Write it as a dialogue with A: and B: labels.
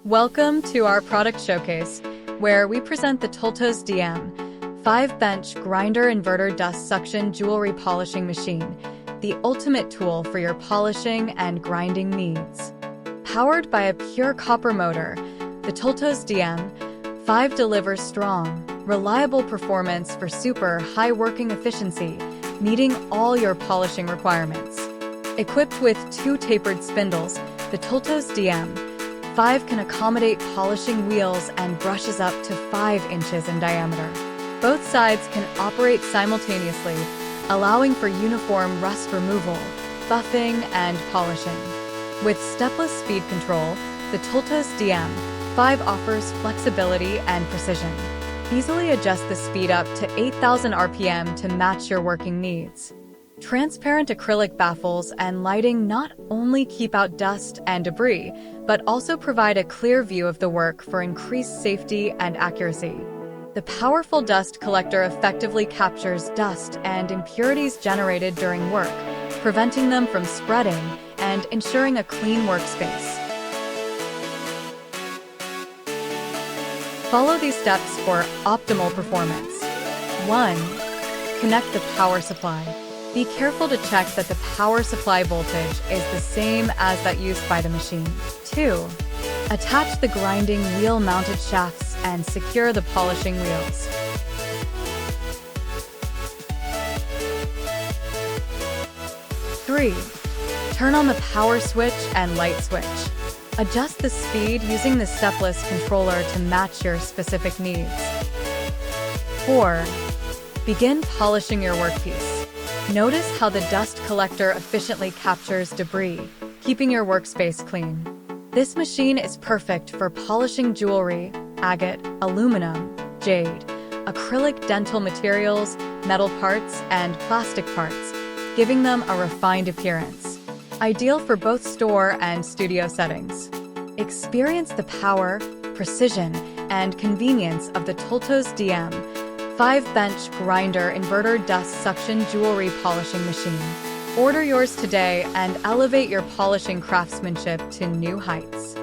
A: Welcome to our product showcase, where we present the Tooltos DM-5 Bench Grinder Inverter Dust Suction Jewelry Polishing Machine, the ultimate tool for your polishing and grinding needs. Powered by a pure copper motor, the Tooltos DM-5 delivers strong, reliable performance for super high working efficiency, meeting all your polishing requirements. Equipped with 2 tapered spindles, the Tooltos DM-5 can accommodate polishing wheels and brushes up to 5 inches in diameter. Both sides can operate simultaneously, allowing for uniform rust removal, buffing, and polishing. With Stepless Speed Control, the Tooltos DM-5 offers flexibility and precision. Easily adjust the speed up to 8,000 RPM to match your working needs. Transparent acrylic baffles and lighting not only keep out dust and debris, but also provide a clear view of the work for increased safety and accuracy. The powerful dust collector effectively captures dust and impurities generated during work, preventing them from spreading and ensuring a clean workspace. Follow these steps for optimal performance. 1. Connect the power supply. Be careful to check that the power supply voltage is the same as that used by the machine. 2. Attach the grinding wheel-mounted shafts and secure the polishing wheels. 3. Turn on the power switch and light switch. Adjust the speed using the stepless controller to match your specific needs. 4. Begin polishing your workpiece. Notice how the dust collector efficiently captures debris, keeping your workspace clean. This machine is perfect for polishing jewelry, agate, aluminum, jade, acrylic dental materials, metal parts, and plastic parts, giving them a refined appearance. Ideal for both store and studio settings. Experience the power, precision, and convenience of the Tooltos DM-5 Bench Grinder Inverter Dust Suction Jewelry Polishing Machine. Order yours today and elevate your polishing craftsmanship to new heights.